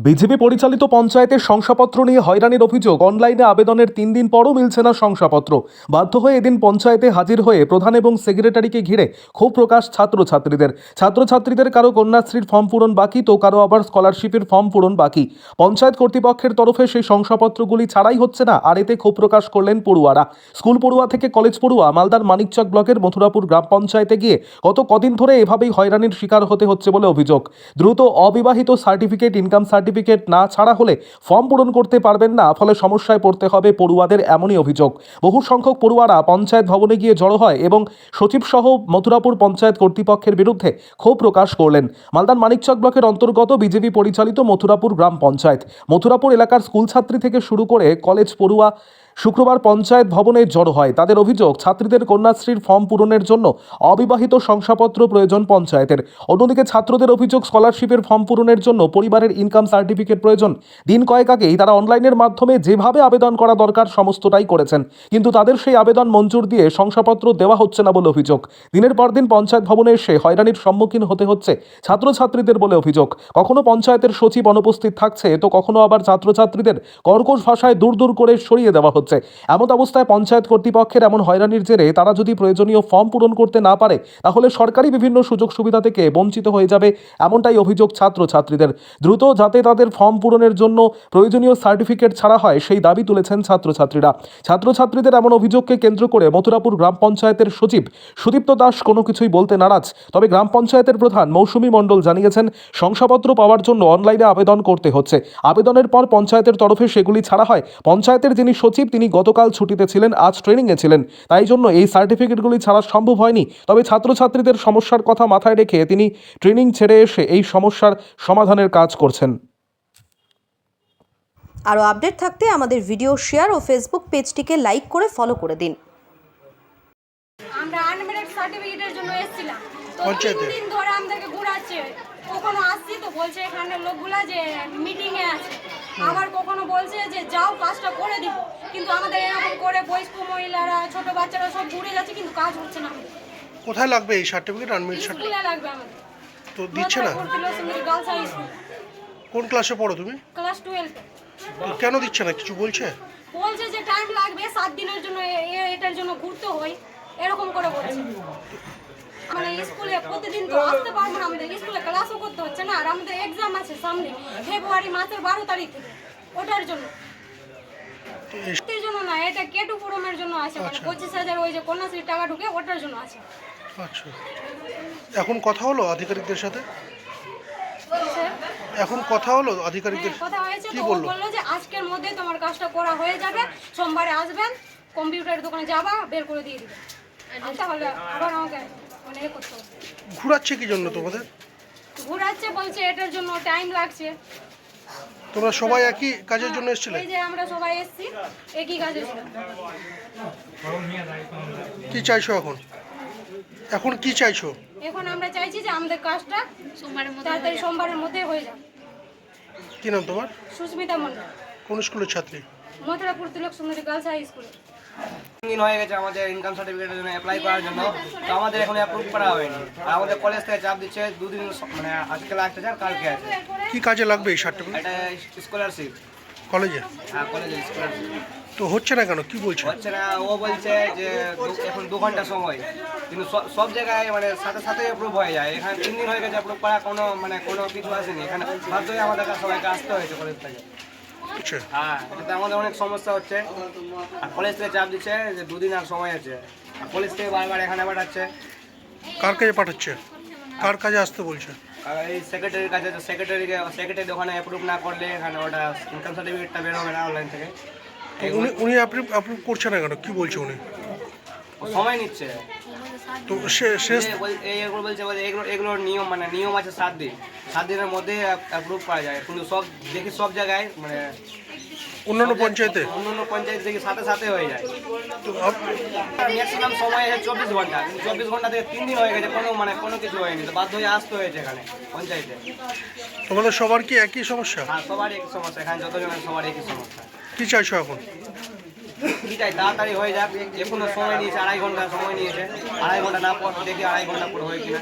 BJP পরিচালিত পঞ্চায়েতের শংসাপত্র নিয়ে হয়রানির অভিযোগ। অনলাইনে আবেদনের 3 দিন পরও মিলছে না শংসাপত্র। বাধ্য হয়ে এদিন পঞ্চায়েতে হাজির হয়ে প্রধান এবং সেক্রেটারিকে ঘিরে ক্ষোভ প্রকাশ ছাত্রছাত্রীদের কারো কন্যাশ্রীর ফর্ম পূরণ বাকি, তো কারো আবার স্কলারশিপের ফর্ম পূরণ বাকি। পঞ্চায়েত কর্তৃপক্ষের তরফে সেই শংসাপত্রগুলি ছাড়াই হচ্ছে না, আর এতে ক্ষোভ প্রকাশ করলেন পড়ুয়ারা। স্কুল পড়ুয়া থেকে কলেজ পড়ুয়া মালদার মানিকচক ব্লকের মথুরাপুর গ্রাম পঞ্চায়েতে গিয়ে গত কদিন ধরে এভাবেই হয়রানির শিকার হতে হচ্ছে বলে অভিযোগ। দ্রুত অবিবাহিত সার্টিফিকেট, ইনকাম সার্টিফিকেট না ছাড়া হলে ফর্ম পূরণ করতে পারবেন না, ফলে সমস্যায় পড়তে হবে পড়ুয়াদের, এমনই অভিযোগ। বহু সংখ্যক পড়ুয়ারা পঞ্চায়েত ভবনে গিয়ে জড়ো হয় এবং সচিব সহ মথুরাপুর পঞ্চায়েত কর্তৃপক্ষের বিরুদ্ধে ক্ষোভ প্রকাশ করলেন। মালদার মানিকচক ব্লকের অন্তর্গত বিজেপি পরিচালিত মথুরাপুর গ্রাম পঞ্চায়েত, মথুরাপুর এলাকার স্কুল ছাত্রী থেকে শুরু করে কলেজ পড়ুয়া শুক্রবার পঞ্চায়েত ভবনে জড়ো হয়। তাদের অভিযোগ, ছাত্রীদের কন্যাশ্রীর ফর্ম পূরণের জন্য অবিবাহিত শংসাপত্র প্রয়োজন পঞ্চায়েতের। অন্যদিকে ছাত্রদের অভিযোগ, স্কলারশিপের ফর্ম পূরণের জন্য পরিবারের ইনকাম সার্টিফিকেট প্রয়োজন। দিন কয়েক আগেই তারা অনলাইনের মাধ্যমে যেভাবে আবেদন করা দরকার সমস্তটাই করেছেন, কিন্তু তাদের সেই আবেদন মঞ্জুর দিয়ে শংসাপত্র দেওয়া হচ্ছে না বলে অভিযোগ। দিনের পর দিন পঞ্চায়েত ভবনে এসে হয়রানির সম্মুখীন হতে হচ্ছে ছাত্রছাত্রীদের বলে অভিযোগ। কখনো পঞ্চায়েতের সচিব অনুপস্থিত থাকছে, তো কখনো আবার ছাত্রছাত্রীদের কর্কশ ভাষায় দূর দূর করে সরিয়ে দেওয়া হচ্ছে। এমন অবস্থায় পঞ্চায়েত কর্তৃপক্ষের এমন হয়রানির জেরে তারা যদি প্রয়োজনীয় ফর্ম পূরণ করতে না পারে, তাহলে সরকারি বিভিন্ন সুযোগ সুবিধা থেকে বঞ্চিত হয়ে যাবে, এমনটাই অভিযোগ ছাত্রছাত্রীদের। দ্রুত যাতে তাদের ফর্ম পূরণের জন্য প্রয়োজনীয় সার্টিফিকেট ছাড়া হয়, সেই দাবি তুলেছেন ছাত্রছাত্রীরা। ছাত্রছাত্রীদের এমন অভিযোগকে কেন্দ্র করে মথুরাপুর গ্রাম পঞ্চায়েতের সচিব সুদীপ্ত দাস কোনো কিছুই বলতে নারাজ। তবে গ্রাম পঞ্চায়েতের প্রধান মৌসুমী মণ্ডল জানিয়েছেন, শংসাপত্র পাওয়ার জন্য অনলাইনে আবেদন করতে হচ্ছে। আবেদনের পর পঞ্চায়েতের তরফে সেগুলি ছাড়া হয়। পঞ্চায়েতের যিনি সচিব তিনি গতকাল ছুটিতে ছিলেন, আজ ট্রেনিংয়ে ছিলেন, তাই জন্য এই সার্টিফিকেটগুলি ছাড়া সম্ভব হয়নি। তবে ছাত্রছাত্রীদের সমস্যার কথা মাথায় রেখে তিনি ট্রেনিং ছেড়ে এসে এই সমস্যার সমাধানের কাজ করছেন। আরও আপডেট থাকতে আমাদের ভিডিও শেয়ার ও ফেসবুক পেজটিকে লাইক করে ফলো করে দিন। আমরা আনমেরিড সার্টিফিকেটের জন্য এসেছিলাম, তো 3 দিন ধরে আমাদেরকে ঘোরাচ্ছে। কখনো আসছি তো বলছে এখানে লোকগুলা যে মিটিংয়ে আছে, আবার কখনো বলছে যে যাও কাজটা করে দিব, কিন্তু আমাদের এরকম করে বয়স্ক মহিলারা, ছোট বাচ্চারা সব ঘুরে যাচ্ছে, কিন্তু কাজ হচ্ছে না। কোথায় লাগবে এই সার্টিফিকেট? আনমেরিড সার্টিফিকেট স্কুলে লাগবে আমাদের। তো দিচ্ছে না? Girls high school. কোন ক্লাসে পড়ো তুমি? ক্লাস 12। তো কেন দিচ্ছে না, কিছু বলছে? বলছে যে টাইম লাগবে 7 দিনের জন্য, এটার জন্য ঘুরতে হয়, এরকম করে বলছে। মানে স্কুলে প্রতিদিন তো আসতে পারবো না, আমাদের স্কুলে ক্লাসও করতে হচ্ছে না, আর আমাদের এক্সাম আছে সামনে ফেব্রুয়ারি মাসের 12 তারিখ থেকে, ওটার জন্য। এর জন্য না, এটা কেটু ফোরামের জন্য আছে, মানে 25,000 ওই যে কন্যাশ্রী টাকা ঢুকে, ওটার জন্য আছে। আচ্ছা, এখন কথা হলো আধিকারিকদের সাথে? এখন কথা হলো আধিকারিকদের? কথা হয়েছে, কি তো বললো? বললো যে আজকের মধ্যে তোমার কাজটা করা হয়ে যাবে, সোমবারে আসবেন, কম্পিউটারের দোকানে যাবা, বের করে দিয়ে দিবেন। তাহলে আবার আমাকে মানে এ করতে হবে। ঘুরাচ্ছে কি জন্য তোমাদের? ঘুরাচ্ছে, বলছে এটার জন্য টাইম লাগছে। তোমরা সবাই একই কাজের জন্য এসেছিলে? এই যে আমরা সবাই এসেছি একই কাজে ছিল। কি চাইছো এখন? এখন কি চাইছো? এখন আমরা চাইছি যে আমাদের কাজটা তাড়াতাড়ি সোমবারের মধ্যে হয়ে যাবে। কি নাম তোমার? সুস্মিতা মণ্ডল, কোন স্কুলের ছাত্রী? মথুরাপুর তিলক সুন্দরী গার্লস হাই স্কুল। দিন হয়ে গেছে আমাদের ইনকাম সার্টিফিকেটের জন্য অ্যাপ্লাই করার জন্য, তো আমাদের এখন অ্যাপ্রুভ করা হয়নি। আর আমাদের কলেজ থেকে চাপ দিচ্ছে 2 দিন, মানে আজকে লাস্ট আছে, কালকে আছে। কি কাজে লাগবে এই সার্টিফিকেট? এটা স্কলারশিপ। কলেজে? হ্যাঁ, কলেজে স্কলারশিপ। তো হচ্ছে না কেন, কি বলছে? হচ্ছে না, ও বলছে যে এখন 2 ঘন্টা সময়, কিন্তু সব জায়গায় মানে সাথে সাথে অ্যাপ্রুভ হয়ে যায়। এখানে 3 দিন হয়ে গেছে অ্যাপ্রুভ করা, কোনো কিছু আসেনি। এখানে বাধ্য হয়ে আমাদের সবাইকে আসতে হয়েছে কলেজ থেকে। আচ্ছা, হ্যাঁ, এটাতে আমাদের অনেক সমস্যা হচ্ছে। আর কলেজ থেকে চাপ দিচ্ছে যে 2 দিন আর সময় আছে, আর কলেজ থেকে বারবার এখানে পাঠাচ্ছে। কার কাজে পাঠাচ্ছে? কার কাজে আসতে বলছে? আর এই সেক্রেটারির কাছে, তো সেক্রেটারি ওখানে অ্যাপ্রুভ না করলে এখানে ওটা ইনকাম সার্টিফিকেটটা বের হবে না অনলাইন থেকে। তো উনি অ্যাপ্রুভ করছে না কেন, কি বলছে উনি? ও সময় নিচ্ছে। তো শেষ এগুলো বলছে এগুলোর নিয়ম, মানে নিয়ম আছে 7 দিন, 7 দিনের মধ্যে অ্যাপ্রুভ করা যায়। কিন্তু সব জায়গায় মানে অন্যান্য পঞ্চায়েতে দেখি সাথে সাথে হয়ে যায়। তো ম্যাক্সিমাম সময় আছে 24 ঘন্টা, কিন্তু 24 ঘন্টা থেকে 3 দিন হয়ে গেছে, কোনো কিছু হয়নি। তো বাধ্য হয়ে আসতে হয়েছে এখানে পঞ্চায়েতে। তোমাদের সবার কি একই সমস্যা? হ্যাঁ, সবার একই সমস্যা, এখানে যতজনের সবার একই সমস্যা। কি চাইছো এখন? কি চাই, তাড়াতাড়ি হয়ে যাক। এখনো সময় নিয়েছে, 2.5 ঘন্টা সময় নিয়েছে। 2.5 ঘন্টা না পর দেখি 2.5 ঘন্টা পরে হয় কিনা।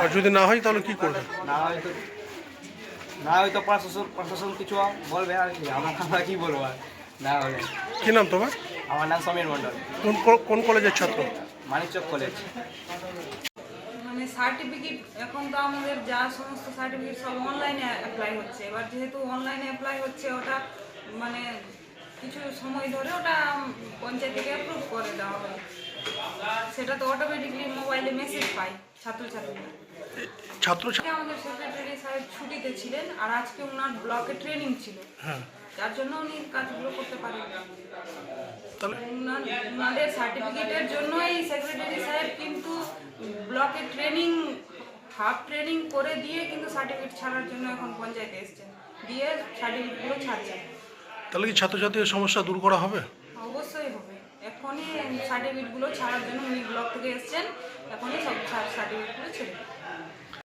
আর যদি না হয় তাহলে কি করবে? না হয়তো না হয়তো প্রশাসন কিছু বলবে আর কি, আমরা কি বলবো আর না হলে। কি নাম তোমার? আমার নাম সমীর মণ্ডল, কোন কলেজের ছাত্র? মানিকচক কলেজ। মানে সার্টিফিকেট এখন তো আমাদের যা সমস্ত সার্টিফিকেট সব অনলাইনে অ্যাপ্লাই হচ্ছে। এবার যেহেতু অনলাইনে অ্যাপ্লাই হচ্ছে, ওটা মানে কিছু সময় ধরে ওটা পঞ্চায়েত থেকে অ্যাপ্রুভ করে দেওয়া হয়। সেটা তো অটোমেটিকলি মোবাইলে মেসেজ পায় ছাত্রছাত্রীরা। ছাত্র আজকে আমাদের সেক্রেটারি সাহেব ছুটিতে ছিলেন, আর আজকে ওনার ব্লকে ট্রেনিং ছিল, যার জন্য উনি কাজগুলো করতে পারেন। তাহলে ওনাদের সার্টিফিকেটের জন্য এই সেক্রেটারি সাহেব কিন্তু ব্লকে ট্রেনিং হাফ ট্রেনিং করে দিয়ে কিন্তু সার্টিফিকেট ছাড়ার জন্য এখন পঞ্চায়েতে এসছেন, দিয়ে সার্টিফিকেটগুলো ছাড়ছেন। তাহলে কি ছাত্রছাত্রীর সমস্যা দূর করা হবে? অবশ্যই হবে। এখনই সার্টিফিকেটগুলো ছাড়ার জন্য উনি ব্লক থেকে এসছেন, এখনই সব সার্টিফিকেটগুলো ছেড়ে দেবেন।